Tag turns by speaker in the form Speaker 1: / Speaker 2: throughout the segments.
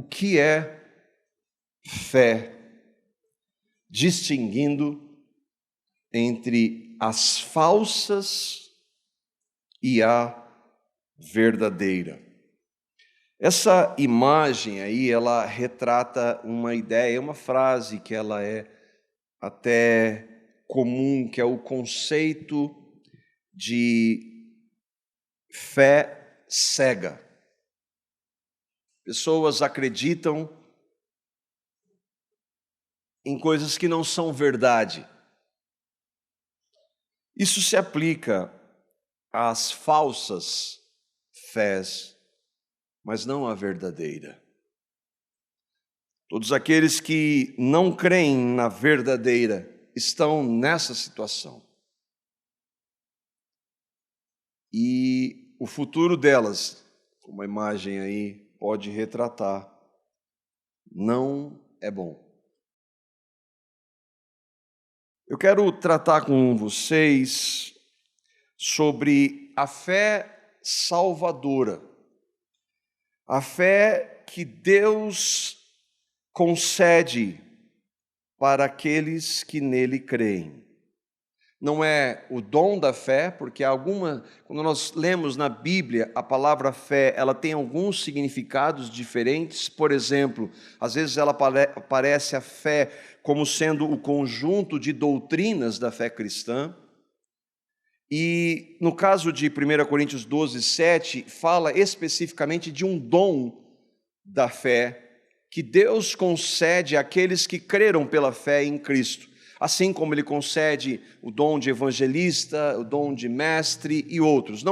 Speaker 1: o que é fé, distinguindo entre as falsas e a verdadeira. Essa imagem aí, ela retrata uma ideia, uma frase que ela é até comum, que é o conceito de fé cega. Pessoas acreditam em coisas que não são verdade. Isso se aplica às falsas fés, mas não à verdadeira. Todos aqueles que não creem na verdadeira estão nessa situação. E o futuro delas, como a imagem aí pode retratar, não é bom. Eu quero tratar com vocês sobre a fé salvadora, a fé que Deus concede para aqueles que nele creem. Não é o dom da fé, porque quando nós lemos na Bíblia a palavra fé, ela tem alguns significados diferentes. Por exemplo, às vezes ela aparece a fé como sendo o conjunto de doutrinas da fé cristã. E no caso de 1 Coríntios 12, 7, fala especificamente de um dom da fé que Deus concede àqueles que creram pela fé em Cristo. Assim como Ele concede o dom de evangelista, o dom de mestre e outros.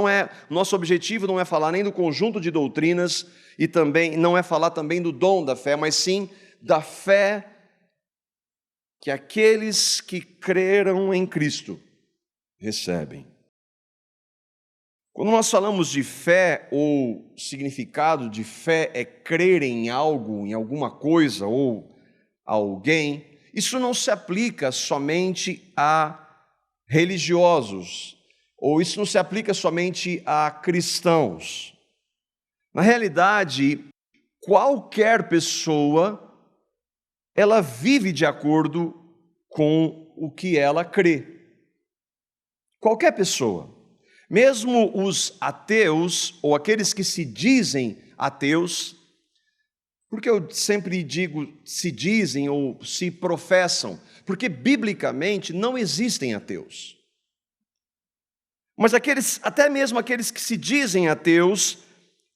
Speaker 1: Nosso objetivo não é falar nem do conjunto de doutrinas e também não é falar também do dom da fé, mas sim da fé que aqueles que creram em Cristo recebem. Quando nós falamos de fé, ou significado de fé é crer em algo, em alguma coisa ou alguém, isso não se aplica somente a religiosos, ou isso não se aplica somente a cristãos. Na realidade, qualquer pessoa, ela vive de acordo com o que ela crê. Qualquer pessoa. Mesmo os ateus, ou aqueles que se dizem ateus, porque eu sempre digo se dizem ou se professam, porque biblicamente não existem ateus. Mas até mesmo aqueles que se dizem ateus,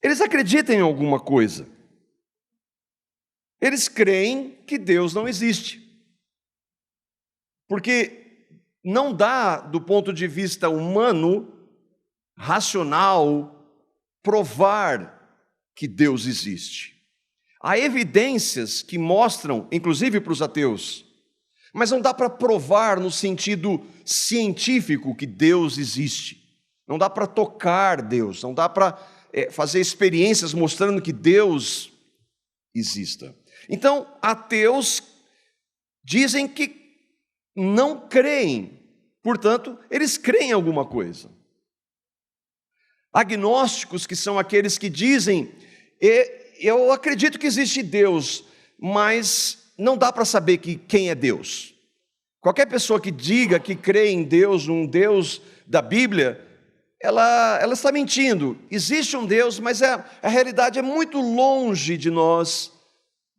Speaker 1: eles acreditam em alguma coisa. Eles creem que Deus não existe. Porque não dá, do ponto de vista humano, racional, provar que Deus existe. Há evidências que mostram, inclusive para os ateus, mas não dá para provar no sentido científico que Deus existe. Não dá para tocar Deus, não dá para fazer experiências mostrando que Deus exista. Então, ateus dizem que não creem, portanto, eles creem em alguma coisa. Agnósticos, que são aqueles que dizem, eu acredito que existe Deus, mas não dá para saber quem é Deus. Qualquer pessoa que diga que crê em Deus, um Deus da Bíblia, ela está mentindo. Existe um Deus, mas a realidade é muito longe de nós.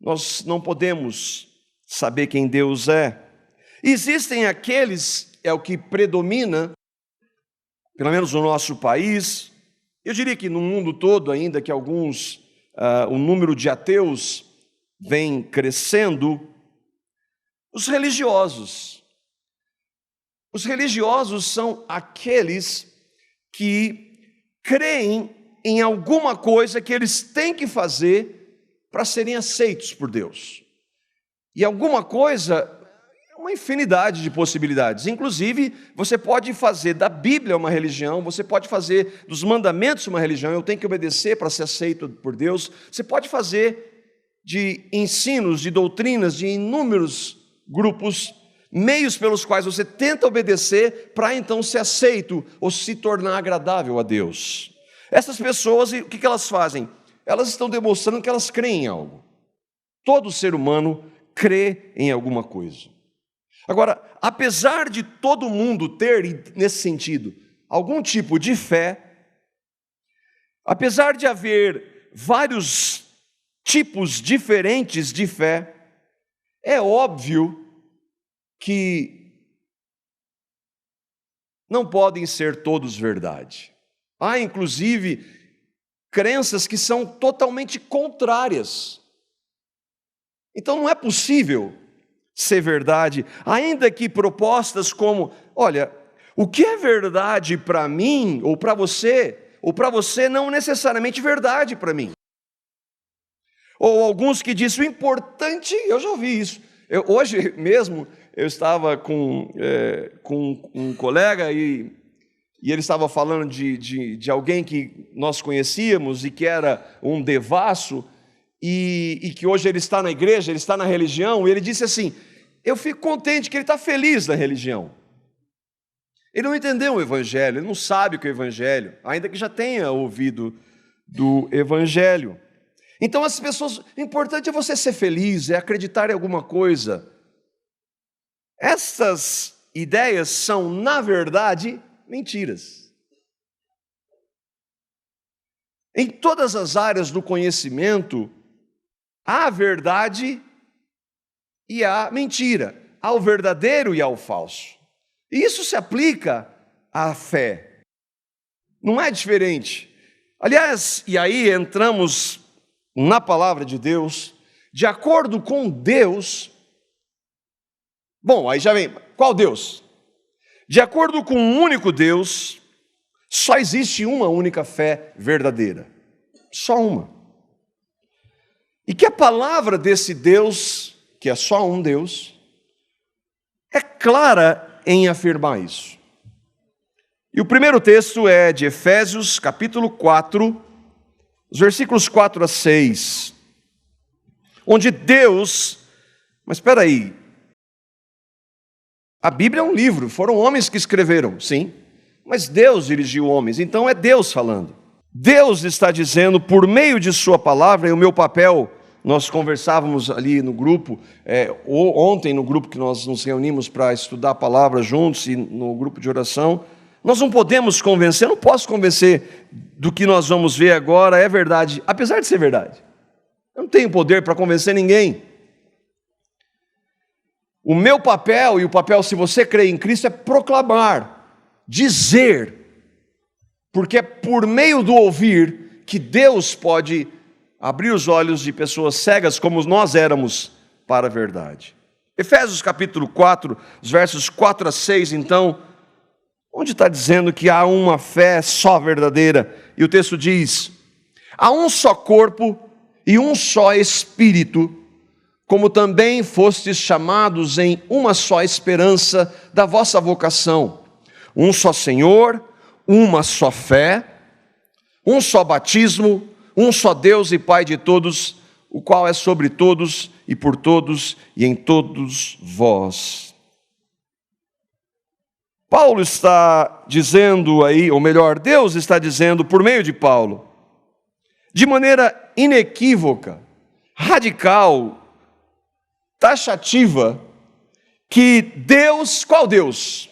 Speaker 1: Nós não podemos saber quem Deus é. Existem aqueles, é o que predomina, pelo menos no nosso país, eu diria que no mundo todo, ainda que o número de ateus vem crescendo, os religiosos. Os religiosos são aqueles que creem em alguma coisa que eles têm que fazer para serem aceitos por Deus. E alguma coisa, uma infinidade de possibilidades. Inclusive, você pode fazer da Bíblia uma religião, você pode fazer dos mandamentos uma religião, eu tenho que obedecer para ser aceito por Deus. Você pode fazer de ensinos, de doutrinas, de inúmeros grupos, meios pelos quais você tenta obedecer para então ser aceito ou se tornar agradável a Deus. Essas pessoas, o que elas fazem? Elas estão demonstrando que elas creem em algo. Todo ser humano crê em alguma coisa. Agora, apesar de todo mundo ter, nesse sentido, algum tipo de fé, apesar de haver vários tipos diferentes de fé, é óbvio que não podem ser todos verdade. Há, inclusive, crenças que são totalmente contrárias. Então não é possível ser verdade, ainda que propostas como, olha, o que é verdade para mim ou para você não necessariamente verdade para mim. Ou alguns que dizem, o importante, eu já ouvi isso. Hoje mesmo eu estava com um colega e ele estava falando de alguém que nós conhecíamos e que era um devasso, e que hoje ele está na igreja, ele está na religião, e ele disse assim, eu fico contente que ele está feliz na religião. Ele não entendeu o evangelho, ele não sabe o que é o evangelho, ainda que já tenha ouvido do evangelho. Então as pessoas, o importante é você ser feliz, é acreditar em alguma coisa. Essas ideias são, na verdade, mentiras. Em todas as áreas do conhecimento, há a verdade e há mentira, há o verdadeiro e há o falso. E isso se aplica à fé. Não é diferente. Aliás, e aí entramos na palavra de Deus, de acordo com Deus. Bom, aí já vem, qual Deus? De acordo com um único Deus, só existe uma única fé verdadeira. Só uma. E que a palavra desse Deus, que é só um Deus, é clara em afirmar isso. E o primeiro texto é de Efésios, capítulo 4, os versículos 4 a 6, onde Deus, mas espera aí, a Bíblia é um livro, foram homens que escreveram, sim, mas Deus dirigiu homens, então é Deus falando. Deus está dizendo por meio de sua palavra, e o meu papel, nós conversávamos ali no grupo, ontem no grupo que nós nos reunimos para estudar a palavra juntos e no grupo de oração, nós não podemos convencer, eu não posso convencer do que nós vamos ver agora é verdade, apesar de ser verdade. Eu não tenho poder para convencer ninguém. O meu papel, e o papel, se você crê em Cristo, é proclamar, dizer, porque é por meio do ouvir que Deus pode abrir os olhos de pessoas cegas como nós éramos para a verdade. Efésios capítulo 4, os versos 4 a 6, então, onde está dizendo que há uma fé só verdadeira, e o texto diz, há um só corpo e um só Espírito, como também fostes chamados em uma só esperança da vossa vocação, um só Senhor, uma só fé, um só batismo, um só Deus e Pai de todos, o qual é sobre todos e por todos e em todos vós. Paulo está dizendo aí, ou melhor, Deus está dizendo por meio de Paulo, de maneira inequívoca, radical, taxativa, que Deus, qual Deus?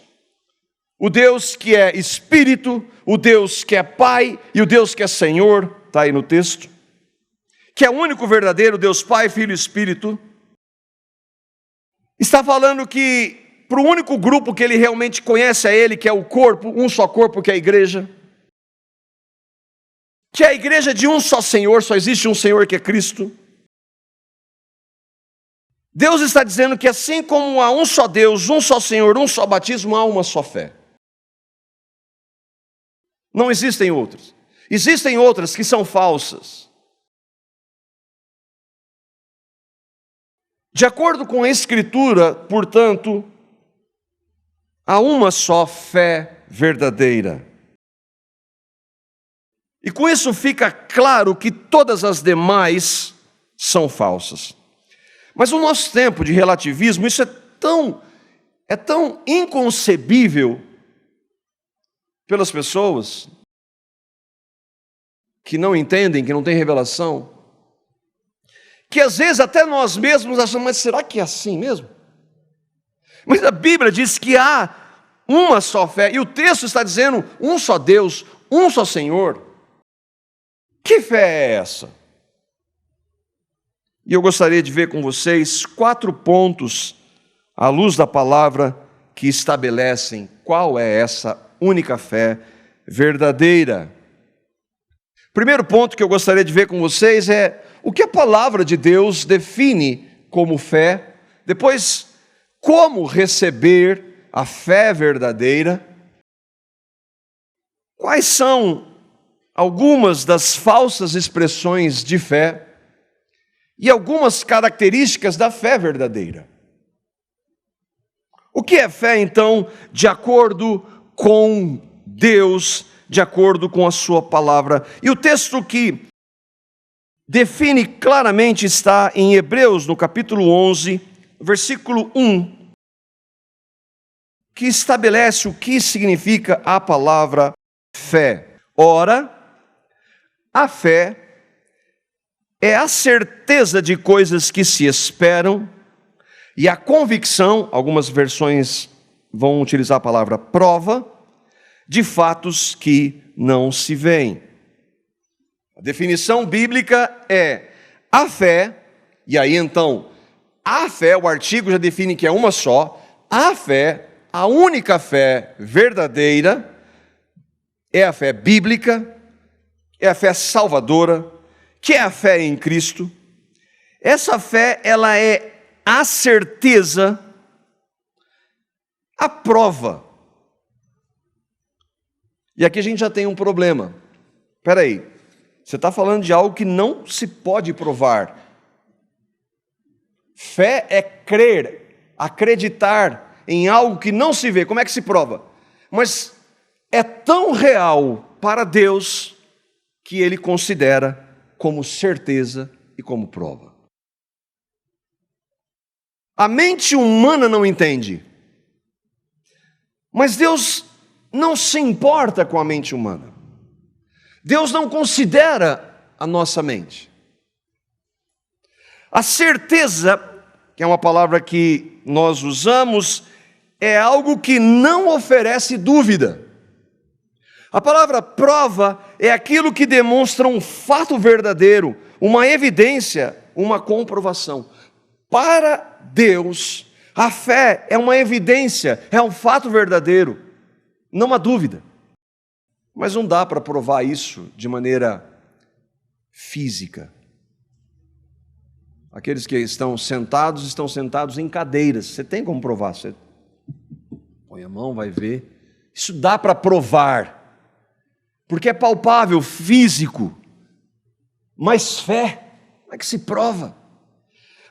Speaker 1: O Deus que é Espírito, o Deus que é Pai e o Deus que é Senhor, está aí no texto, que é o único verdadeiro Deus Pai, Filho e Espírito, está falando que para o único grupo que ele realmente conhece a ele, que é o corpo, um só corpo que é a igreja, que é a igreja de um só Senhor, só existe um Senhor que é Cristo. Deus está dizendo que assim como há um só Deus, um só Senhor, um só batismo, há uma só fé. Não existem outras. Existem outras que são falsas. De acordo com a Escritura, portanto, há uma só fé verdadeira. E com isso fica claro que todas as demais são falsas. Mas no nosso tempo de relativismo, isso é tão inconcebível pelas pessoas que não entendem, que não têm revelação, que às vezes até nós mesmos achamos, mas será que é assim mesmo? Mas a Bíblia diz que há uma só fé, e o texto está dizendo um só Deus, um só Senhor. Que fé é essa? E eu gostaria de ver com vocês 4 pontos, à luz da palavra, que estabelecem qual é essa única fé verdadeira. Primeiro ponto que eu gostaria de ver com vocês é o que a palavra de Deus define como fé. Depois, como receber a fé verdadeira. Quais são algumas das falsas expressões de fé e algumas características da fé verdadeira. O que é fé, então, de acordo com Deus, de acordo com a sua palavra? E o texto que define claramente está em Hebreus, no capítulo 11, versículo 1, que estabelece o que significa a palavra fé. Ora, a fé é a certeza de coisas que se esperam e a convicção, algumas versões vão utilizar a palavra prova, de fatos que não se veem. A definição bíblica é a fé, e aí então, a fé, o artigo já define que é uma só, a fé, a única fé verdadeira, é a fé bíblica, é a fé salvadora, que é a fé em Cristo. Essa fé, ela é a certeza, a prova. E aqui a gente já tem um problema. Espera aí, você está falando de algo que não se pode provar. Fé é crer, acreditar em algo que não se vê. Como é que se prova? Mas é tão real para Deus que Ele considera como certeza e como prova. A mente humana não entende, mas Deus não se importa com a mente humana. Deus não considera a nossa mente. A certeza, que é uma palavra que nós usamos, é algo que não oferece dúvida. A palavra prova é aquilo que demonstra um fato verdadeiro, uma evidência, uma comprovação. Para Deus, a fé é uma evidência, é um fato verdadeiro, não há dúvida. Mas não dá para provar isso de maneira física. Aqueles que estão sentados em cadeiras. Você tem como provar? Você põe a mão, vai ver. Isso dá para provar. Porque é palpável, físico. Mas fé, como é que se prova?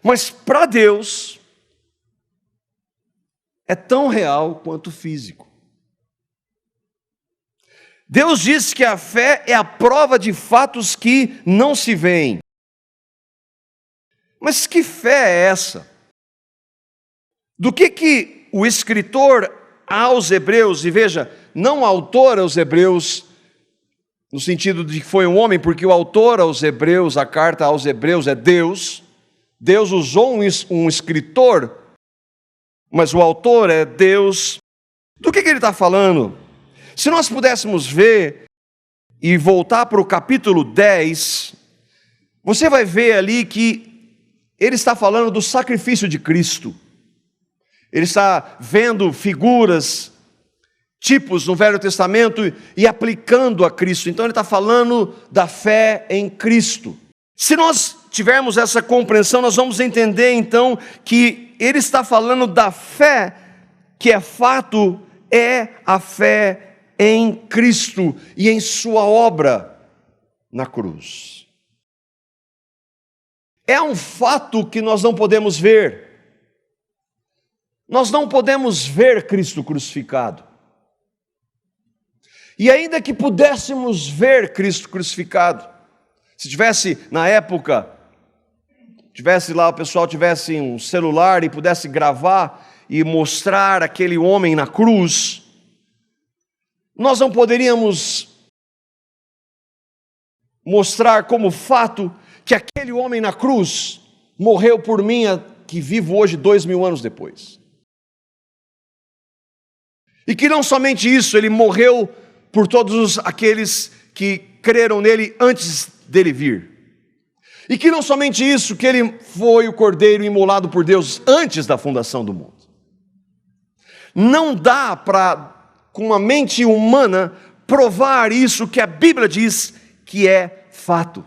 Speaker 1: Mas para Deus, é tão real quanto físico. Deus diz que a fé é a prova de fatos que não se veem. Mas que fé é essa? Do que o escritor aos Hebreus, e veja, não o autor aos Hebreus, no sentido de que foi um homem, porque o autor aos Hebreus, a carta aos Hebreus é Deus. Deus usou um escritor, mas o autor é Deus. Do que ele está falando? Se nós pudéssemos ver e voltar para o capítulo 10, você vai ver ali que ele está falando do sacrifício de Cristo. Ele está vendo figuras, tipos no Velho Testamento e aplicando a Cristo. Então ele está falando da fé em Cristo. Se nós tivermos essa compreensão, nós vamos entender então que ele está falando da fé, que é fato, é a fé em Cristo e em sua obra na cruz. É um fato que nós não podemos ver. Nós não podemos ver Cristo crucificado. E ainda que pudéssemos ver Cristo crucificado, se tivesse na época, tivesse lá, o pessoal tivesse um celular e pudesse gravar e mostrar aquele homem na cruz, nós não poderíamos mostrar como fato que aquele homem na cruz morreu por mim, que vivo hoje 2000 anos depois. E que não somente isso, ele morreu por todos aqueles que creram nele antes dele vir. E que não somente isso, que ele foi o cordeiro imolado por Deus antes da fundação do mundo. Não dá para, com uma mente humana, provar isso que a Bíblia diz que é fato.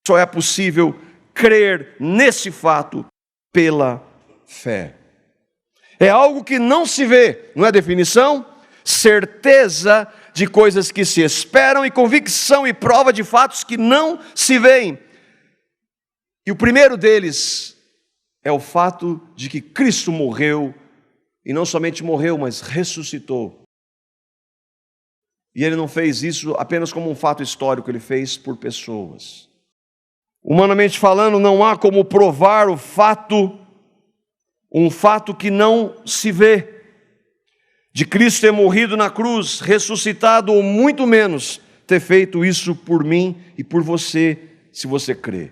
Speaker 1: Só é possível crer nesse fato pela fé. É algo que não se vê, não é definição? Certeza de coisas que se esperam e convicção e prova de fatos que não se veem. E o primeiro deles é o fato de que Cristo morreu, e não somente morreu, mas ressuscitou. E ele não fez isso apenas como um fato histórico, ele fez por pessoas. Humanamente falando, não há como provar o fato, um fato que não se vê, de Cristo ter morrido na cruz, ressuscitado, ou muito menos ter feito isso por mim e por você, se você crê.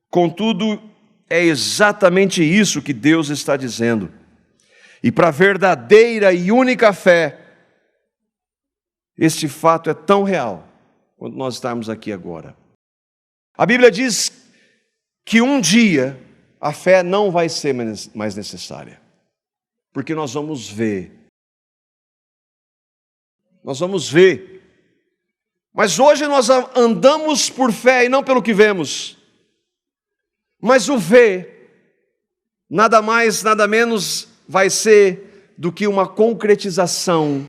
Speaker 1: Contudo, é exatamente isso que Deus está dizendo. E para a verdadeira e única fé, este fato é tão real quanto nós estamos aqui agora. A Bíblia diz que um dia a fé não vai ser mais necessária, porque nós vamos ver. Nós vamos ver. Mas hoje nós andamos por fé e não pelo que vemos. Mas o ver, nada mais, nada menos, vai ser do que uma concretização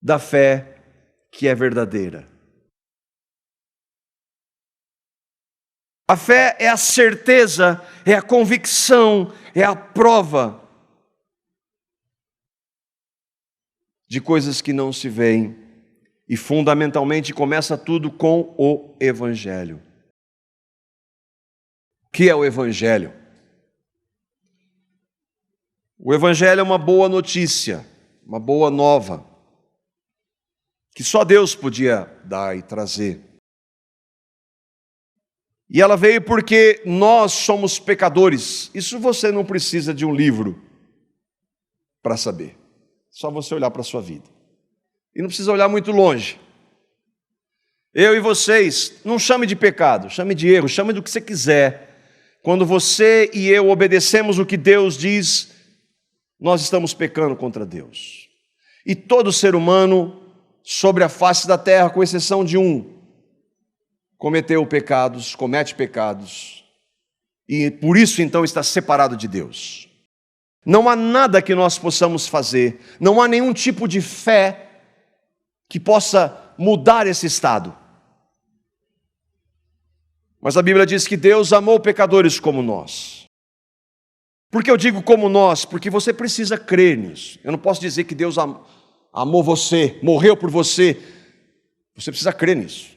Speaker 1: da fé que é verdadeira. A fé é a certeza, é a convicção, é a prova de coisas que não se veem. E fundamentalmente começa tudo com o Evangelho. O que é o Evangelho? O Evangelho é uma boa notícia, uma boa nova, que só Deus podia dar e trazer. E ela veio porque nós somos pecadores. Isso você não precisa de um livro para saber. Só você olhar para a sua vida. E não precisa olhar muito longe. Eu e vocês, não chame de pecado, chame de erro, chame do que você quiser. Quando você e eu obedecemos o que Deus diz, nós estamos pecando contra Deus. E todo ser humano, sobre a face da terra, com exceção de um, cometeu pecados, comete pecados, e por isso então está separado de Deus. Não há nada que nós possamos fazer, não há nenhum tipo de fé que possa mudar esse estado. Mas a Bíblia diz que Deus amou pecadores como nós. Por que eu digo como nós? Porque você precisa crer nisso. Eu não posso dizer que Deus amou você, morreu por você. Você precisa crer nisso.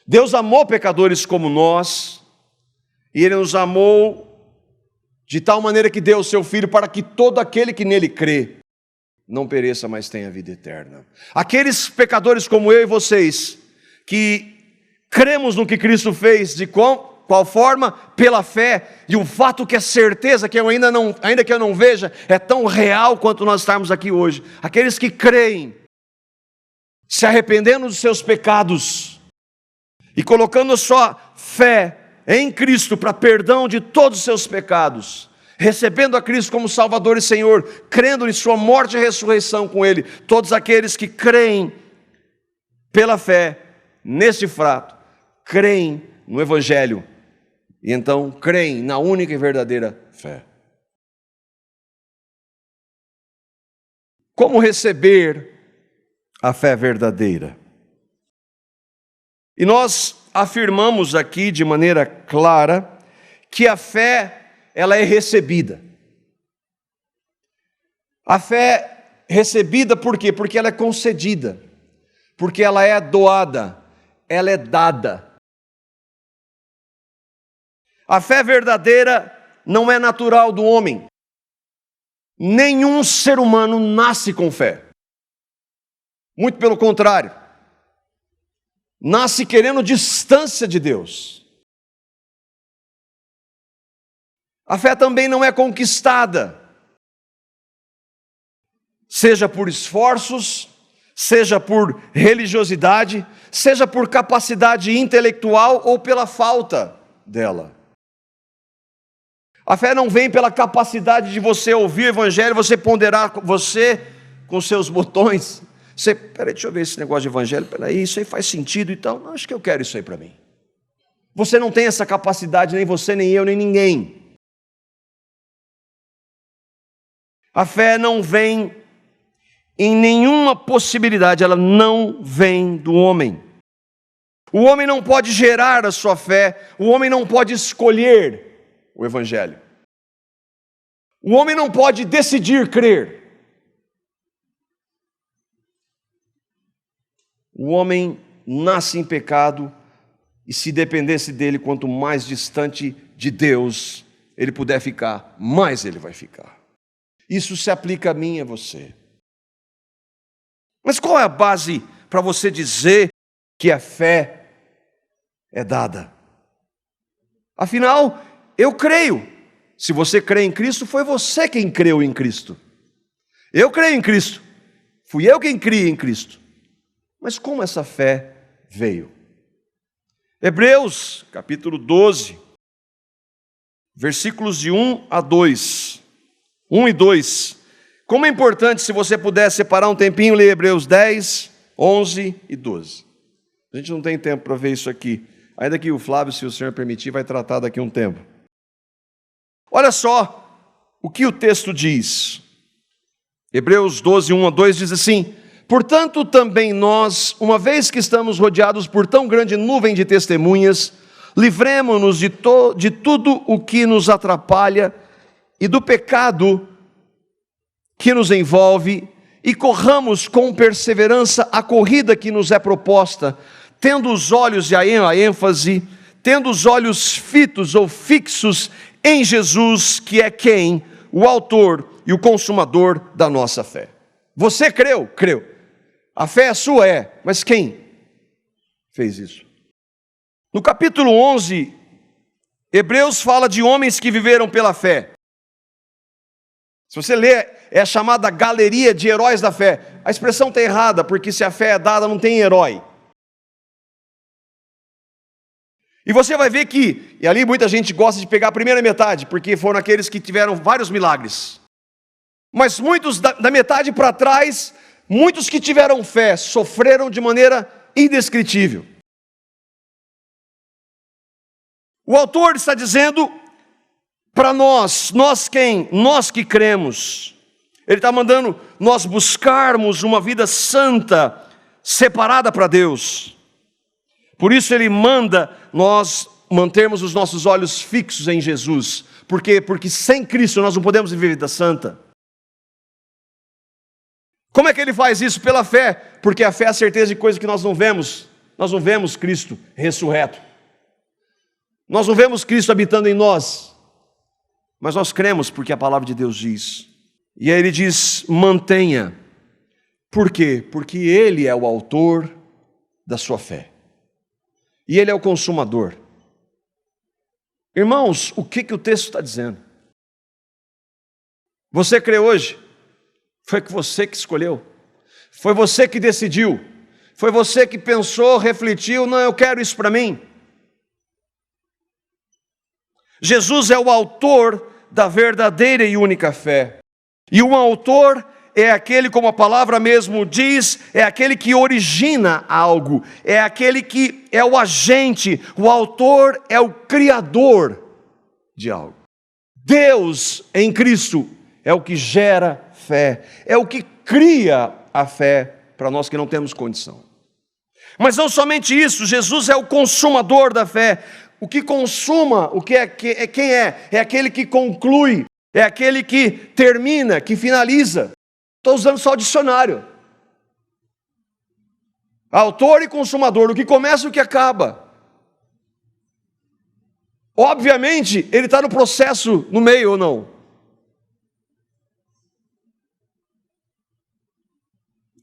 Speaker 1: Deus amou pecadores como nós, e Ele nos amou de tal maneira que deu o seu Filho para que todo aquele que nele crê não pereça, mas tenha vida eterna. Aqueles pecadores como eu e vocês, que cremos no que Cristo fez, de qual forma? Pela fé, e um fato que é certeza, que eu ainda que eu não veja, é tão real quanto nós estamos aqui hoje. Aqueles que creem, se arrependendo dos seus pecados, e colocando a sua fé em Cristo para perdão de todos os seus pecados, recebendo a Cristo como Salvador e Senhor, crendo em sua morte e ressurreição com Ele, todos aqueles que creem pela fé nesse fato, creem no Evangelho, e então creem na única e verdadeira fé. Como receber a fé verdadeira? E nós afirmamos aqui de maneira clara que a fé, ela é recebida. A fé recebida por quê? Porque ela é concedida, porque ela é doada, ela é dada. A fé verdadeira não é natural do homem. Nenhum ser humano nasce com fé. Muito pelo contrário. nasce querendo distância de Deus. A fé também não é conquistada, seja por esforços, seja por religiosidade, seja por capacidade intelectual ou pela falta dela. A fé não vem pela capacidade de você ouvir o evangelho, você ponderar você com seus botões. Peraí, deixa eu ver esse negócio de evangelho, peraí, isso aí faz sentido e tal. Não, acho que eu quero isso aí para mim. Você não tem essa capacidade, nem você, nem eu, nem ninguém. A fé não vem em nenhuma possibilidade, ela não vem do homem. O homem não pode gerar a sua fé, o homem não pode escolher o evangelho. O homem não pode decidir crer. O homem nasce em pecado e se dependesse dele, quanto mais distante de Deus ele puder ficar, mais ele vai ficar. Isso se aplica a mim e a você. Mas qual é a base para você dizer que a fé é dada? Afinal, eu creio. Se você crê em Cristo, foi você quem creu em Cristo. Eu creio em Cristo. Fui eu quem criei em Cristo. Mas como essa fé veio? Hebreus, capítulo 12, versículos de 1 a 2. 1 e 2. Como é importante, se você puder separar um tempinho, ler Hebreus 10, 11 e 12. A gente não tem tempo para ver isso aqui. Ainda que o Flávio, se o Senhor permitir, vai tratar daqui a um tempo. Olha só o que o texto diz. Hebreus 12, 1 a 2 diz assim: portanto, também nós, uma vez que estamos rodeados por tão grande nuvem de testemunhas, livremo-nos de tudo o que nos atrapalha e do pecado que nos envolve, e corramos com perseverança a corrida que nos é proposta, tendo os olhos, e a ênfase, tendo os olhos fitos ou fixos em Jesus, que é quem? O autor e o consumador da nossa fé. Você creu? Creu. A fé é sua? É. Mas quem fez isso? No capítulo 11, Hebreus fala de homens que viveram pela fé. Se você ler, é a chamada galeria de heróis da fé. A expressão está errada, porque se a fé é dada, não tem herói. E você vai ver que, e ali muita gente gosta de pegar a primeira metade, porque foram aqueles que tiveram vários milagres. Mas muitos da metade para trás, muitos que tiveram fé, sofreram de maneira indescritível. O autor está dizendo para nós quem? Nós que cremos. Ele está mandando nós buscarmos uma vida santa, separada para Deus. Por isso ele manda nós mantermos os nossos olhos fixos em Jesus. Por quê? Porque sem Cristo nós não podemos viver vida santa. Como é que ele faz isso? Pela fé. Porque a fé é a certeza de coisas que nós não vemos. Nós não vemos Cristo ressurreto. Nós não vemos Cristo habitando em nós. Mas nós cremos porque a palavra de Deus diz. E aí ele diz, mantenha. Por quê? Porque Ele é o autor da sua fé. E Ele é o consumador. Irmãos, o que o texto está dizendo? Você crê hoje? Foi você que escolheu. Foi você que decidiu. Foi você que pensou, refletiu, não, eu quero isso para mim. Jesus é o autor da verdadeira e única fé. E um autor é aquele, como a palavra mesmo diz, é aquele que origina algo, é aquele que é o agente, o autor é o criador de algo. Deus em Cristo é o que gera fé, é o que cria a fé para nós que não temos condição. Mas não somente isso, Jesus é o consumador da fé. O que consuma, quem é? É aquele que conclui, é aquele que termina, que finaliza. Estou usando só o dicionário. Autor e consumador, o que começa e o que acaba. Obviamente, ele está no processo no meio ou não?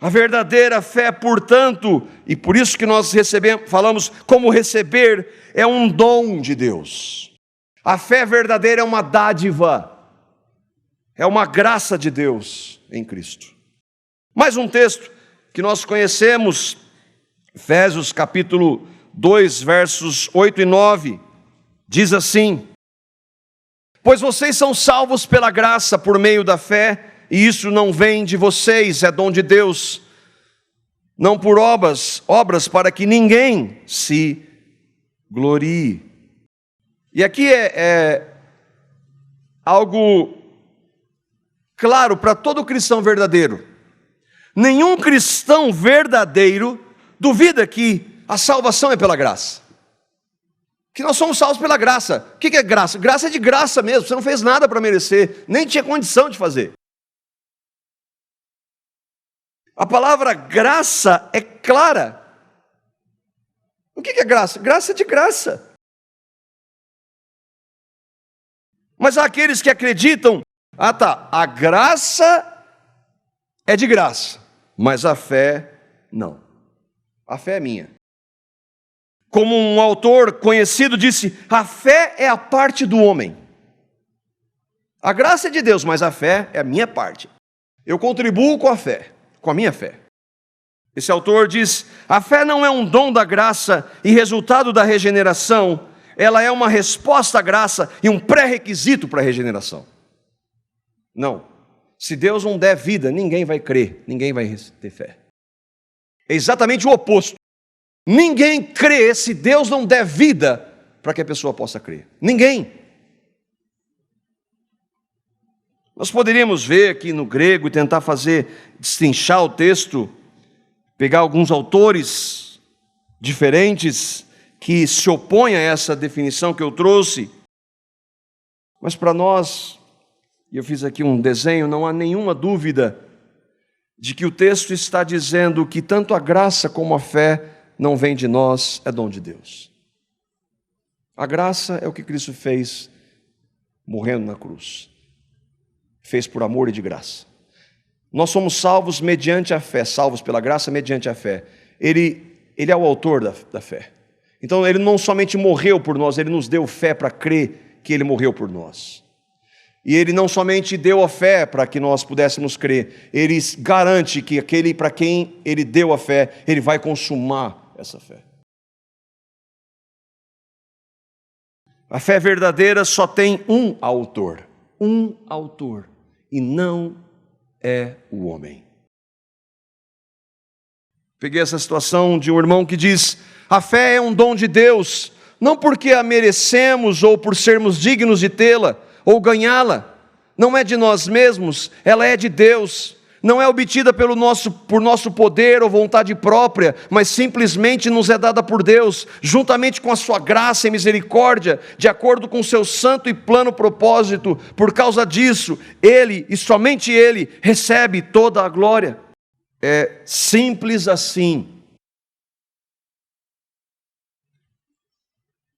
Speaker 1: A verdadeira fé, portanto, e por isso que nós falamos como receber, é um dom de Deus. A fé verdadeira é uma dádiva, é uma graça de Deus em Cristo. Mais um texto que nós conhecemos, Efésios capítulo 2, versos 8 e 9, diz assim: pois vocês são salvos pela graça por meio da fé, e isso não vem de vocês, é dom de Deus, não por obras para que ninguém se glorie. E aqui é algo claro para todo cristão verdadeiro. Nenhum cristão verdadeiro duvida que a salvação é pela graça. Que nós somos salvos pela graça. O que é graça? Graça é de graça mesmo, você não fez nada para merecer, nem tinha condição de fazer. A palavra graça é clara. O que é graça? Graça é de graça. Mas há aqueles que acreditam, a graça é de graça, mas a fé não. A fé é minha. Como um autor conhecido disse, a fé é a parte do homem. A graça é de Deus, mas a fé é a minha parte. Eu contribuo com a fé, com a minha fé. Esse autor diz, a fé não é um dom da graça e resultado da regeneração, ela é uma resposta à graça e um pré-requisito para a regeneração. Não. Se Deus não der vida, ninguém vai crer, ninguém vai ter fé. É exatamente o oposto. Ninguém crê se Deus não der vida para que a pessoa possa crer. Ninguém. Nós poderíamos ver aqui no grego e tentar destrinchar o texto, pegar alguns autores diferentes que se opõem a essa definição que eu trouxe. Mas para nós, e eu fiz aqui um desenho, não há nenhuma dúvida de que o texto está dizendo que tanto a graça como a fé não vem de nós, é dom de Deus. A graça é o que Cristo fez morrendo na cruz. Fez por amor e de graça. Nós somos salvos mediante a fé, salvos pela graça mediante a fé. Ele é o autor da fé. Então ele não somente morreu por nós, ele nos deu fé para crer que ele morreu por nós. E ele não somente deu a fé para que nós pudéssemos crer, ele garante que aquele para quem ele deu a fé, ele vai consumar essa fé. A fé verdadeira só tem um autor, e não é o homem. Peguei essa situação de um irmão que diz, a fé é um dom de Deus, não porque a merecemos ou por sermos dignos de tê-la, ou ganhá-la, não é de nós mesmos, ela é de Deus, não é obtida por nosso poder ou vontade própria, mas simplesmente nos é dada por Deus, juntamente com a sua graça e misericórdia, de acordo com o seu santo e plano propósito. Por causa disso, Ele, e somente Ele, recebe toda a glória. É simples assim.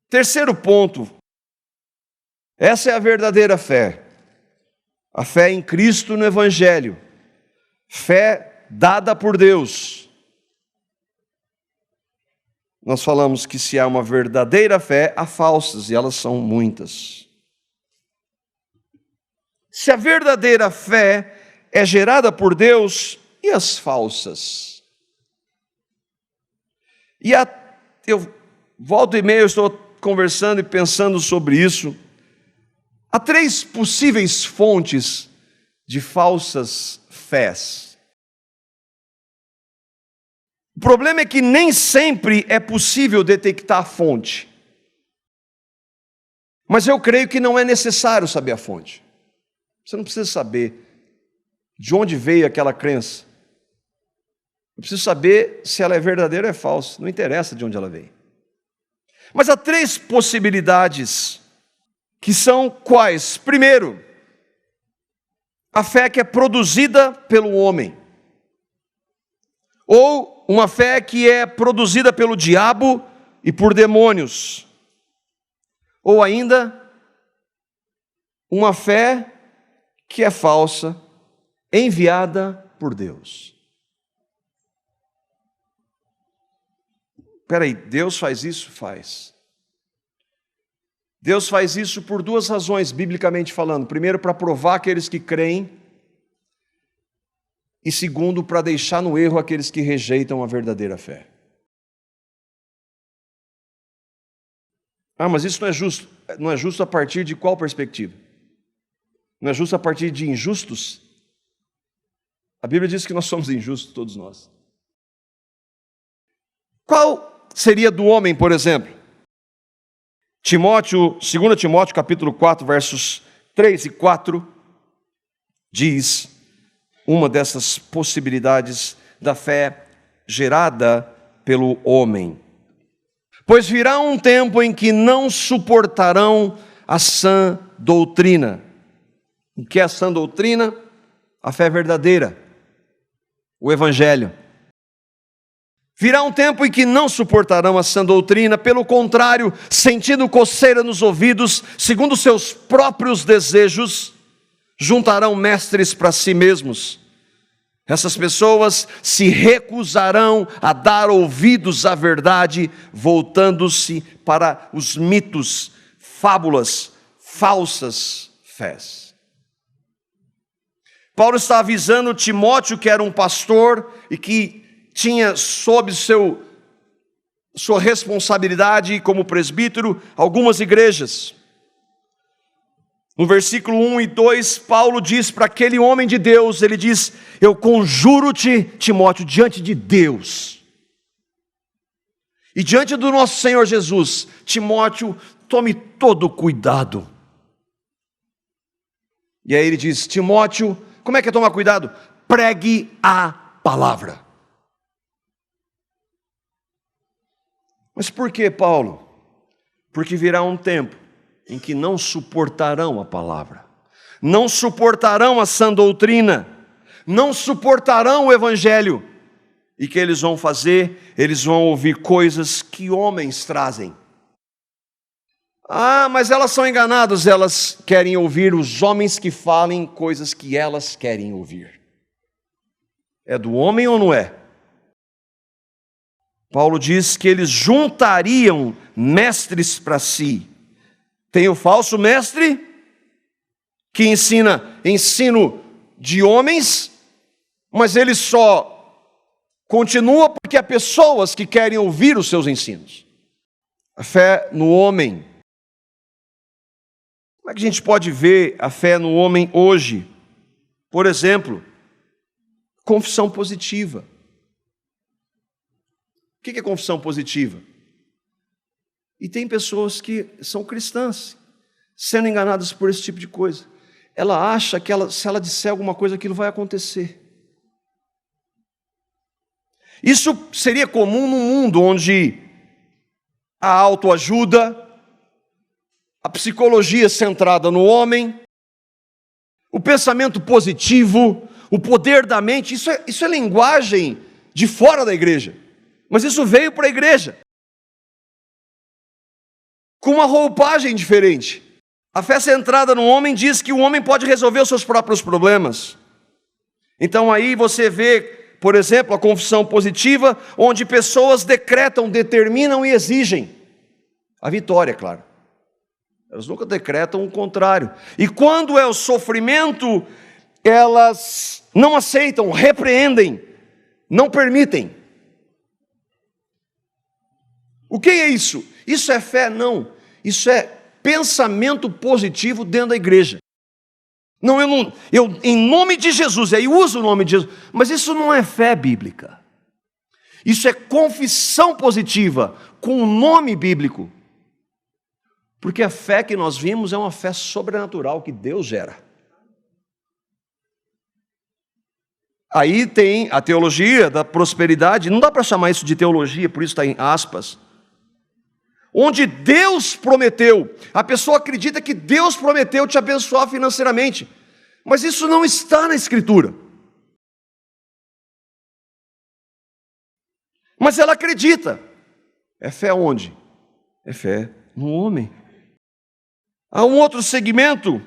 Speaker 1: Terceiro ponto, essa é a verdadeira fé. A fé em Cristo no Evangelho. Fé dada por Deus. Nós falamos que se há uma verdadeira fé, há falsas, e elas são muitas. Se a verdadeira fé é gerada por Deus, e as falsas? Eu volta e meia, eu estou conversando e pensando sobre isso. Há 3 possíveis fontes de falsas fés. O problema é que nem sempre é possível detectar a fonte. Mas eu creio que não é necessário saber a fonte. Você não precisa saber de onde veio aquela crença. Eu preciso saber se ela é verdadeira ou é falsa. Não interessa de onde ela veio. Mas há 3 possibilidades, que são quais? Primeiro, a fé que é produzida pelo homem. Ou uma fé que é produzida pelo diabo e por demônios. Ou ainda, uma fé que é falsa, enviada por Deus. Peraí, Deus faz isso? Faz. Deus faz isso por duas razões, biblicamente falando. Primeiro, para provar aqueles que creem. E segundo, para deixar no erro aqueles que rejeitam a verdadeira fé. Ah, mas isso não é justo. Não é justo a partir de qual perspectiva? Não é justo a partir de injustos? A Bíblia diz que nós somos injustos, todos nós. Qual seria do homem, por exemplo? 2 Timóteo capítulo 4, versos 3 e 4, diz uma dessas possibilidades da fé gerada pelo homem. Pois virá um tempo em que não suportarão a sã doutrina. O que é a sã doutrina? A fé verdadeira, o Evangelho. Virá um tempo em que não suportarão a sã doutrina, pelo contrário, sentindo coceira nos ouvidos, segundo seus próprios desejos, juntarão mestres para si mesmos. Essas pessoas se recusarão a dar ouvidos à verdade, voltando-se para os mitos, fábulas, falsas fés. Paulo está avisando Timóteo, que era um pastor e que tinha sob sua responsabilidade como presbítero algumas igrejas. No versículo 1 e 2, Paulo diz para aquele homem de Deus, ele diz: eu conjuro-te, Timóteo, diante de Deus e diante do nosso Senhor Jesus, Timóteo, tome todo cuidado. E aí ele diz: Timóteo, como é que é tomar cuidado? Pregue a palavra. Mas por que, Paulo? Porque virá um tempo em que não suportarão a palavra, não suportarão a sã doutrina, não suportarão o Evangelho. E que eles vão fazer? Eles vão ouvir coisas que homens trazem. Ah, mas elas são enganadas, elas querem ouvir os homens que falem coisas que elas querem ouvir. É do homem ou não é? Paulo diz que eles juntariam mestres para si. Tem o falso mestre, que ensina ensino de homens, mas ele só continua porque há pessoas que querem ouvir os seus ensinos. A fé no homem. Como é que a gente pode ver a fé no homem hoje? Por exemplo, confissão positiva. O que é confissão positiva? E tem pessoas que são cristãs, sendo enganadas por esse tipo de coisa. Ela acha que se ela disser alguma coisa, aquilo vai acontecer. Isso seria comum num mundo onde a autoajuda, a psicologia centrada no homem, o pensamento positivo, o poder da mente, isso é linguagem de fora da igreja. Mas isso veio para a igreja com uma roupagem diferente. A fé centrada no homem diz que o homem pode resolver os seus próprios problemas. Então aí você vê, por exemplo, a confissão positiva, onde pessoas decretam, determinam e exigem a vitória, claro. Elas nunca decretam o contrário. E quando é o sofrimento, elas não aceitam, repreendem, não permitem. O que é isso? Isso é fé? Não. Isso é pensamento positivo dentro da igreja. Não, eu em nome de Jesus, aí uso o nome de Jesus, mas isso não é fé bíblica. Isso é confissão positiva com o nome bíblico. Porque a fé que nós vimos é uma fé sobrenatural que Deus gera. Aí tem a teologia da prosperidade, não dá para chamar isso de teologia, por isso está em aspas. Onde Deus prometeu, a pessoa acredita que Deus prometeu te abençoar financeiramente, mas isso não está na Escritura. Mas ela acredita. É fé onde? É fé no homem. Há um outro segmento,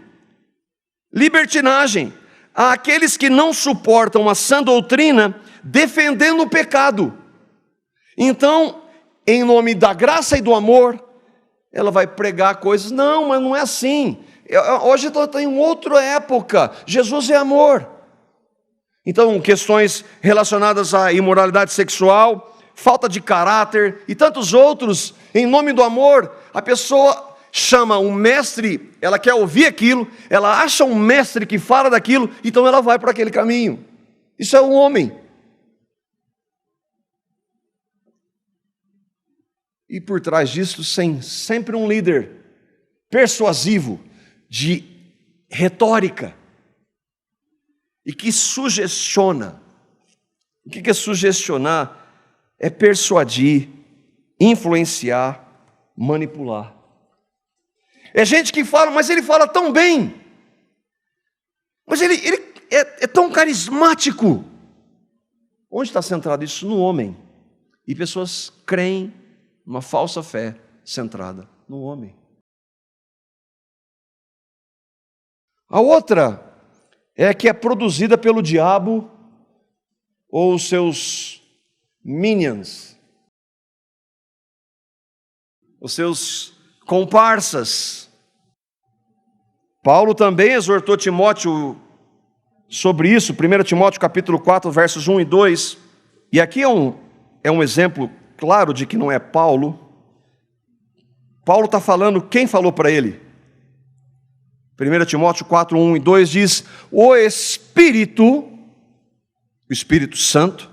Speaker 1: libertinagem. Há aqueles que não suportam a sã doutrina defendendo o pecado. Então, em nome da graça e do amor, ela vai pregar coisas. Não, mas não é assim. Hoje está em outra época. Jesus é amor. Então, questões relacionadas à imoralidade sexual, falta de caráter e tantos outros, em nome do amor, a pessoa chama um mestre, ela quer ouvir aquilo, ela acha um mestre que fala daquilo, então ela vai para aquele caminho. Isso é um homem. E por trás disso, sempre um líder persuasivo, de retórica, e que sugestiona. O que é sugestionar? É persuadir, influenciar, manipular. É gente que fala, mas ele fala tão bem, mas ele é tão carismático. Onde está centrado isso? No homem. E pessoas creem numa falsa fé centrada no homem. A outra é que é produzida pelo diabo ou os seus minions, os seus comparsas. Paulo também exortou Timóteo sobre isso, 1 Timóteo capítulo 4, versos 1 e 2. E aqui é um exemplo claro de que não é Paulo. Paulo está falando, quem falou para ele? 1 Timóteo 4, 1 e 2 diz: o Espírito Santo,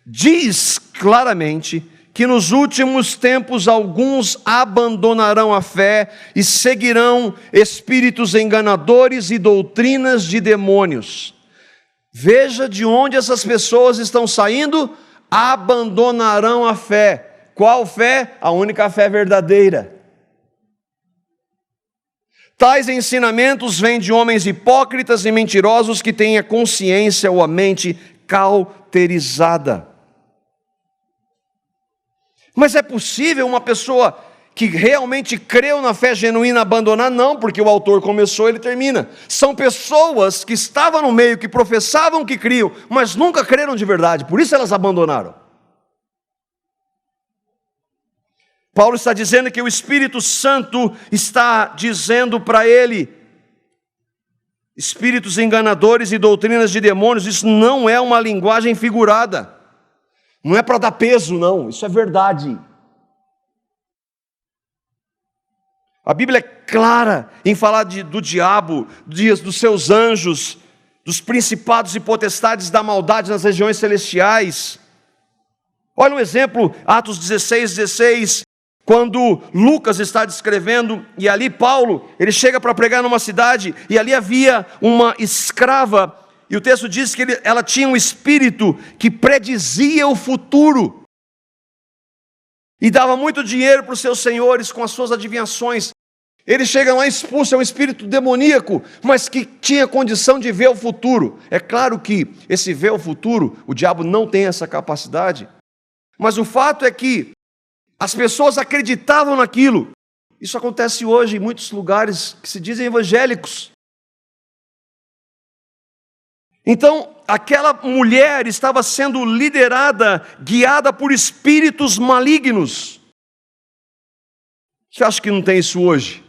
Speaker 1: diz claramente que nos últimos tempos alguns abandonarão a fé e seguirão espíritos enganadores e doutrinas de demônios. Veja de onde essas pessoas estão saindo: abandonarão a fé. Qual fé? A única fé verdadeira. Tais ensinamentos vêm de homens hipócritas e mentirosos que têm a consciência ou a mente cauterizada. Mas é possível uma pessoa que realmente creu na fé genuína abandonar? Não, porque o autor começou, ele termina. São pessoas que estavam no meio, que professavam que criam, mas nunca creram de verdade, por isso elas abandonaram. Paulo está dizendo que o Espírito Santo está dizendo para ele: espíritos enganadores e doutrinas de demônios. Isso não é uma linguagem figurada, não é para dar peso, não, isso é verdade. A Bíblia é clara em falar do diabo, dos seus anjos, dos principados e potestades da maldade nas regiões celestiais. Olha um exemplo, Atos 16, quando Lucas está descrevendo, e ali Paulo, ele chega para pregar numa cidade, e ali havia uma escrava, e o texto diz que ela tinha um espírito que predizia o futuro, e dava muito dinheiro para os seus senhores com as suas adivinhações. Ele chega lá e expulsa um espírito demoníaco, mas que tinha condição de ver o futuro. É claro que esse ver o futuro, o diabo não tem essa capacidade, mas o fato é que as pessoas acreditavam naquilo. Isso acontece hoje em muitos lugares que se dizem evangélicos. Então, aquela mulher estava sendo liderada, guiada por espíritos malignos. Você acha que não tem isso hoje?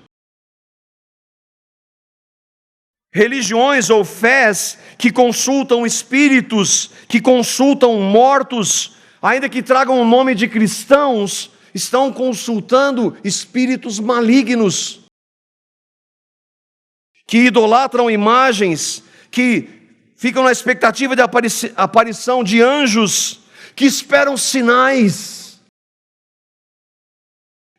Speaker 1: Religiões ou fés que consultam espíritos, que consultam mortos, ainda que tragam o nome de cristãos, estão consultando espíritos malignos, que idolatram imagens, que ficam na expectativa de aparição de anjos, que esperam sinais.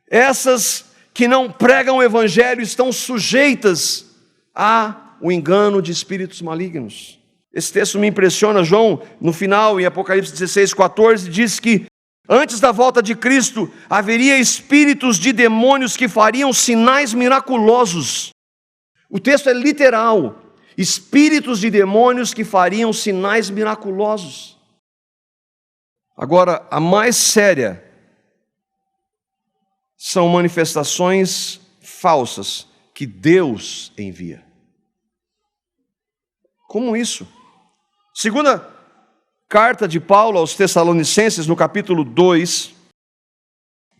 Speaker 1: Essas que não pregam o evangelho estão sujeitas ao engano de espíritos malignos. Esse texto me impressiona. João, no final, em Apocalipse 16:14, diz que antes da volta de Cristo, haveria espíritos de demônios que fariam sinais miraculosos. O texto é literal. Espíritos de demônios que fariam sinais miraculosos. Agora, a mais séria são manifestações falsas que Deus envia. Como isso? Segunda carta de Paulo aos Tessalonicenses, no capítulo 2,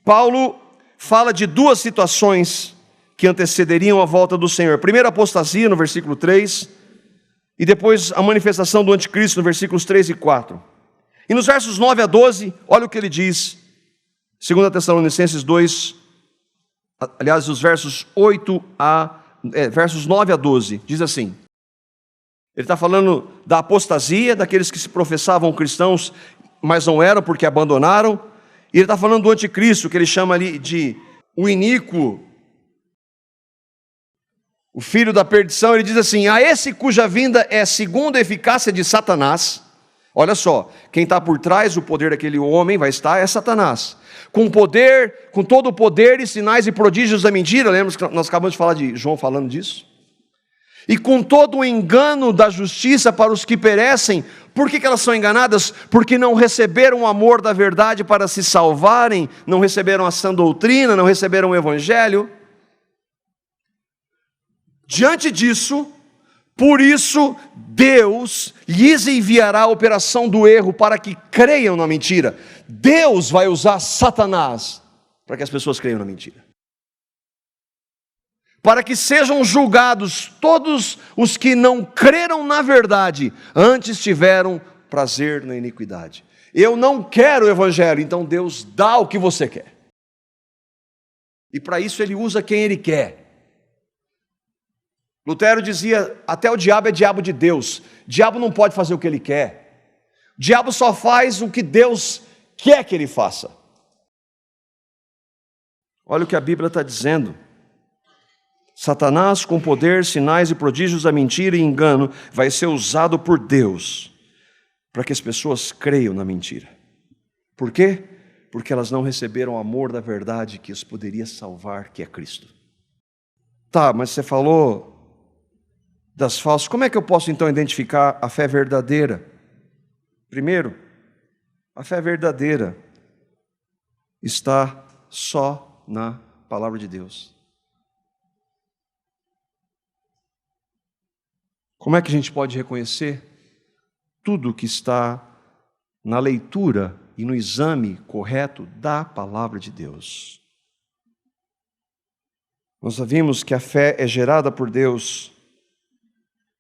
Speaker 1: Paulo fala de duas situações que antecederiam a volta do Senhor. Primeiro a apostasia, no versículo 3, e depois a manifestação do anticristo, no versículos 3 e 4. E nos versos 9 a 12, olha o que ele diz, 2 Tessalonicenses 2, aliás, os versos 9 a 12, diz assim. Ele está falando da apostasia, daqueles que se professavam cristãos, mas não eram porque abandonaram. E ele está falando do anticristo, que ele chama ali de o iníquo, o filho da perdição. Ele diz assim: a esse cuja vinda é segundo a eficácia de Satanás. Olha só, quem está por trás do poder daquele homem vai estar é Satanás. Com poder, com todo o poder e sinais e prodígios da mentira. Lembra que nós acabamos de falar de João falando disso? E com todo o engano da justiça para os que perecem. Por que elas são enganadas? Porque não receberam o amor da verdade para se salvarem, não receberam a sã doutrina, não receberam o evangelho. Diante disso, por isso, Deus lhes enviará a operação do erro para que creiam na mentira. Deus vai usar Satanás para que as pessoas creiam na mentira. Para que sejam julgados todos os que não creram na verdade, antes tiveram prazer na iniquidade. Eu não quero o evangelho, então Deus dá o que você quer. E para isso Ele usa quem Ele quer. Lutero dizia, até o diabo é diabo de Deus. O diabo não pode fazer o que ele quer. O diabo só faz o que Deus quer que ele faça. Olha o que a Bíblia está dizendo. Satanás, com poder, sinais e prodígios da mentira e engano, vai ser usado por Deus para que as pessoas creiam na mentira. Por quê? Porque elas não receberam o amor da verdade que os poderia salvar, que é Cristo. Tá, mas você falou das falsas. Como é que eu posso então identificar a fé verdadeira? Primeiro, a fé verdadeira está só na palavra de Deus. Como é que a gente pode reconhecer? Tudo que está na leitura e no exame correto da palavra de Deus. Nós já vimos que a fé é gerada por Deus,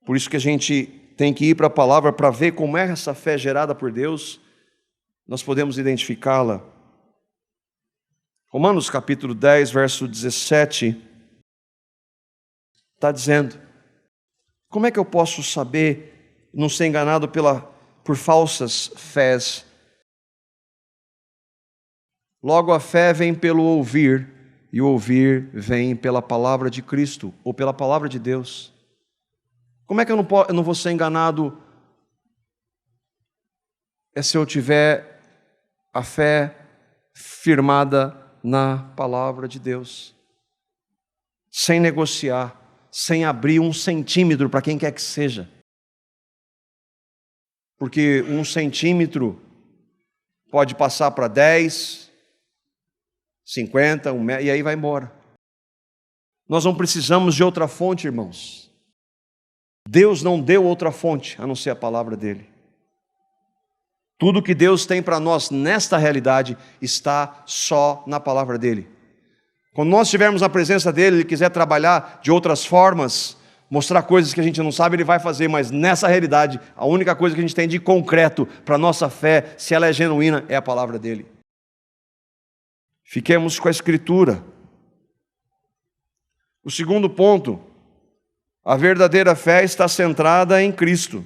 Speaker 1: por isso que a gente tem que ir para a palavra para ver como é essa fé gerada por Deus, nós podemos identificá-la. Romanos capítulo 10, verso 17, está dizendo: como é que eu posso saber, não ser enganado por falsas fés? Logo a fé vem pelo ouvir, e o ouvir vem pela palavra de Cristo, ou pela palavra de Deus. Como é que eu não vou ser enganado? É se eu tiver a fé firmada na palavra de Deus, sem negociar, sem abrir 1 centímetro para quem quer que seja. Porque 1 centímetro pode passar para 10, 50, 1 metro, e aí vai embora. Nós não precisamos de outra fonte, irmãos. Deus não deu outra fonte, a não ser a palavra dele. Tudo que Deus tem para nós nesta realidade está só na palavra dele. Quando nós estivermos na presença dele, ele quiser trabalhar de outras formas, mostrar coisas que a gente não sabe, ele vai fazer, mas nessa realidade, a única coisa que a gente tem de concreto para a nossa fé, se ela é genuína, é a palavra dele. Fiquemos com a Escritura. O segundo ponto, a verdadeira fé está centrada em Cristo.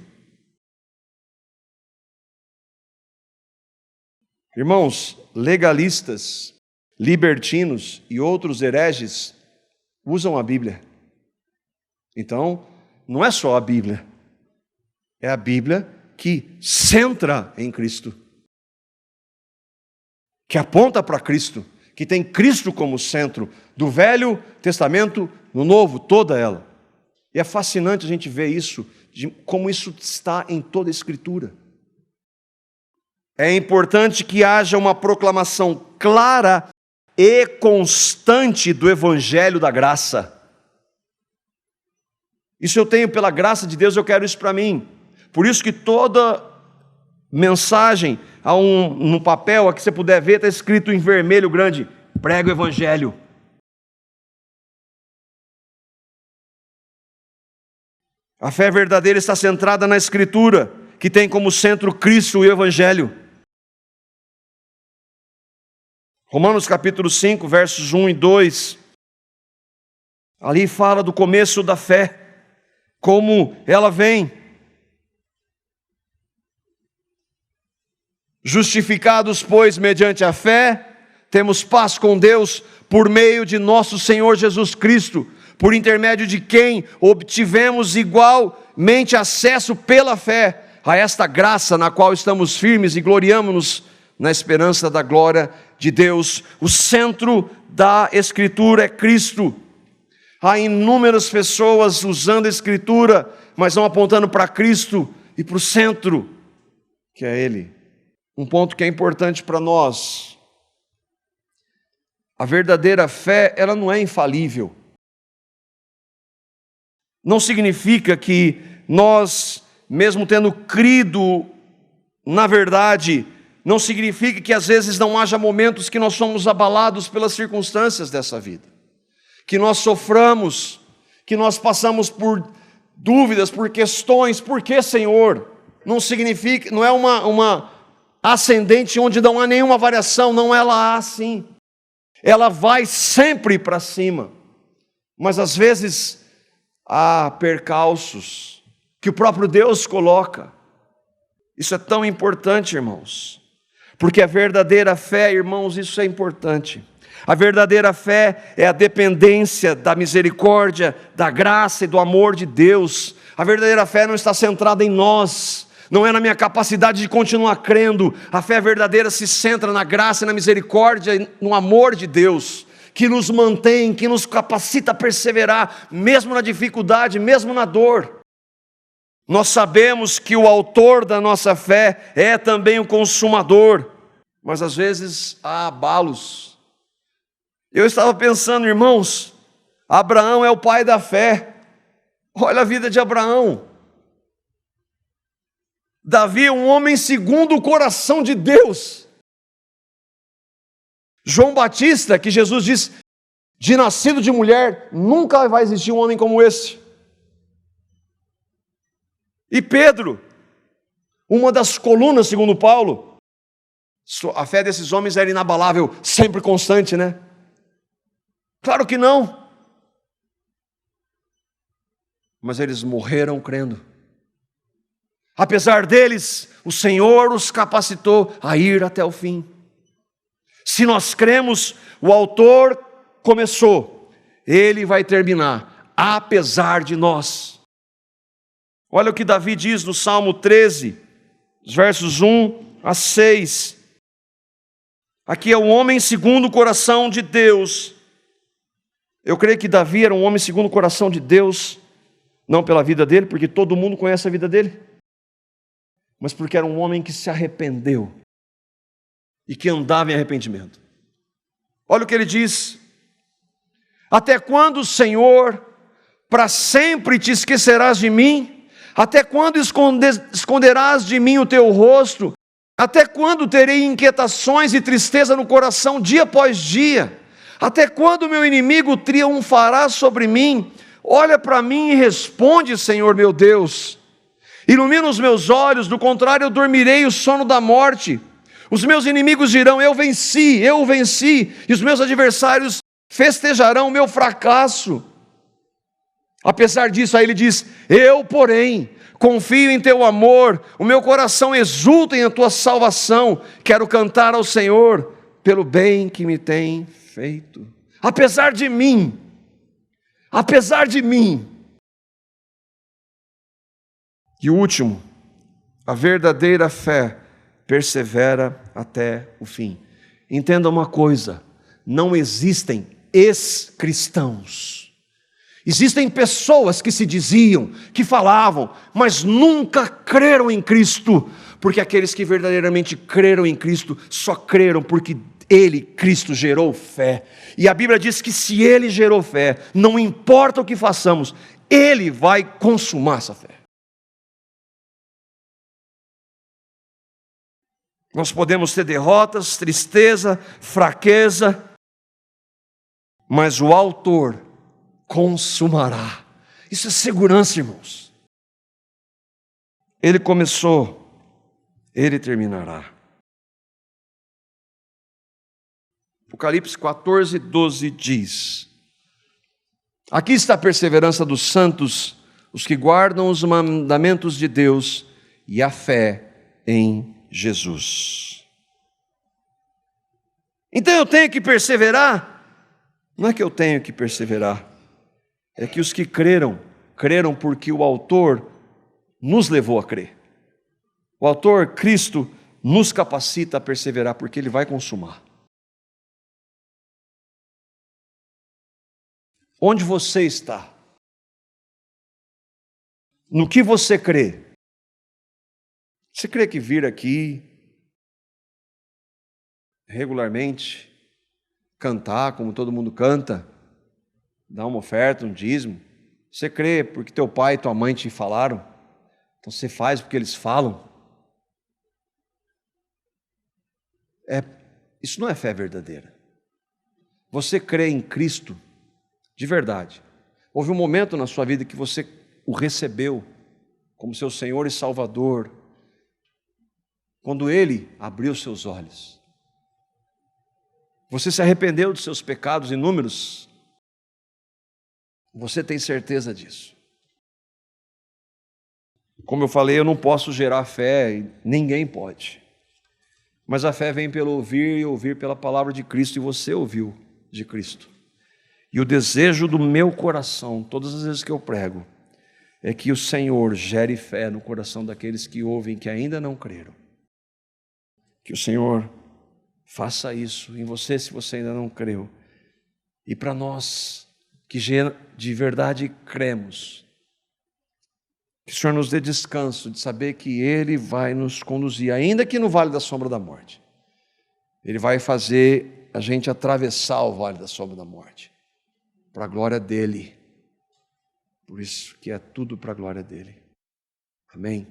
Speaker 1: Irmãos, legalistas, libertinos e outros hereges usam a Bíblia. Então, não é só a Bíblia, é a Bíblia que centra em Cristo, que aponta para Cristo, que tem Cristo como centro, do Velho Testamento no Novo, toda ela. E é fascinante a gente ver isso, como isso está em toda a Escritura. É importante que haja uma proclamação clara e constante do Evangelho da graça. Isso eu tenho pela graça de Deus, eu quero isso para mim. Por isso que toda mensagem, no papel, aqui você puder ver, está escrito em vermelho grande, prega o Evangelho. A fé verdadeira está centrada na Escritura, que tem como centro Cristo e o Evangelho. Romanos capítulo 5, versos 1 e 2. Ali fala do começo da fé, como ela vem. Justificados, pois, mediante a fé, temos paz com Deus por meio de nosso Senhor Jesus Cristo, por intermédio de quem obtivemos igualmente acesso pela fé a esta graça na qual estamos firmes e gloriamo-nos na esperança da glória de Deus. O centro da Escritura é Cristo. Há inúmeras pessoas usando a Escritura, mas não apontando para Cristo e para o centro, que é Ele. Um ponto que é importante para nós: a verdadeira fé, ela não é infalível. Não significa que nós, mesmo tendo crido na verdade, não significa que às vezes não haja momentos que nós somos abalados pelas circunstâncias dessa vida, que nós soframos, que nós passamos por dúvidas, por questões. Por que, Senhor? Não significa, não é uma ascendente onde não há nenhuma variação. Não, ela há sim, ela vai sempre para cima, mas às vezes há percalços que o próprio Deus coloca. Isso é tão importante, irmãos, porque a verdadeira fé, irmãos, isso é importante. A verdadeira fé é a dependência da misericórdia, da graça e do amor de Deus. A verdadeira fé não está centrada em nós, não é na minha capacidade de continuar crendo. A fé verdadeira se centra na graça e na misericórdia e no amor de Deus, que nos mantém, que nos capacita a perseverar, mesmo na dificuldade, mesmo na dor. Nós sabemos que o autor da nossa fé é também o consumador, mas às vezes há abalos. Eu estava pensando, irmãos, Abraão é o pai da fé. Olha a vida de Abraão. Davi é um homem segundo o coração de Deus. João Batista, que Jesus diz, de nascido de mulher, nunca vai existir um homem como esse. E Pedro, uma das colunas, segundo Paulo. A fé desses homens era inabalável, sempre constante, né? Claro que não. Mas eles morreram crendo. Apesar deles, o Senhor os capacitou a ir até o fim. Se nós cremos, o autor começou, ele vai terminar, apesar de nós. Olha o que Davi diz no Salmo 13, versos 1 a 6. Aqui é o homem segundo o coração de Deus. Eu creio que Davi era um homem segundo o coração de Deus, não pela vida dele, porque todo mundo conhece a vida dele, mas porque era um homem que se arrependeu e que andava em arrependimento. Olha o que ele diz: até quando, Senhor, para sempre te esquecerás de mim? Até quando esconderás de mim o teu rosto? Até quando terei inquietações e tristeza no coração dia após dia? Até quando meu inimigo triunfará sobre mim? Olha para mim e responde, Senhor meu Deus. Ilumina os meus olhos, do contrário eu dormirei o sono da morte. Os meus inimigos dirão, eu venci, e os meus adversários festejarão o meu fracasso. Apesar disso, aí ele diz, eu, porém, confio em teu amor, o meu coração exulta em a tua salvação, quero cantar ao Senhor pelo bem que me tem feito. Apesar de mim. E o último, a verdadeira fé persevera até o fim. Entenda uma coisa, não existem ex-cristãos. Existem pessoas que se diziam, que falavam, mas nunca creram em Cristo, porque aqueles que verdadeiramente creram em Cristo, só creram porque Ele, Cristo, gerou fé. E a Bíblia diz que se Ele gerou fé, não importa o que façamos, Ele vai consumar essa fé. Nós podemos ter derrotas, tristeza, fraqueza, mas o autor consumará. Isso é segurança, irmãos. Ele começou, ele terminará. Apocalipse 14, 12 diz: aqui está a perseverança dos santos, os que guardam os mandamentos de Deus e a fé em Jesus. Então eu tenho que perseverar? Não é que eu tenho que perseverar, é que os que creram porque o autor nos levou a crer. O autor, Cristo, nos capacita a perseverar, porque Ele vai consumar. Onde você está? No que você crê? Você crê que vir aqui regularmente, cantar como todo mundo canta, dar uma oferta, um dízimo, você crê porque teu pai e tua mãe te falaram? Então você faz porque eles falam? Isso não é fé verdadeira. Você crê em Cristo de verdade. Houve um momento na sua vida que você o recebeu como seu Senhor e Salvador, quando Ele abriu seus olhos. Você se arrependeu dos seus pecados inúmeros? Você tem certeza disso? Como eu falei, eu não posso gerar fé, e ninguém pode. Mas a fé vem pelo ouvir e ouvir pela palavra de Cristo, e você ouviu de Cristo. E o desejo do meu coração, todas as vezes que eu prego, é que o Senhor gere fé no coração daqueles que ouvem, que ainda não creram. Que o Senhor faça isso em você, se você ainda não creu. E para nós que de verdade cremos, que o Senhor nos dê descanso de saber que Ele vai nos conduzir, ainda que no vale da sombra da morte. Ele vai fazer a gente atravessar o vale da sombra da morte, para a glória dEle. Por isso que é tudo para a glória dEle. Amém?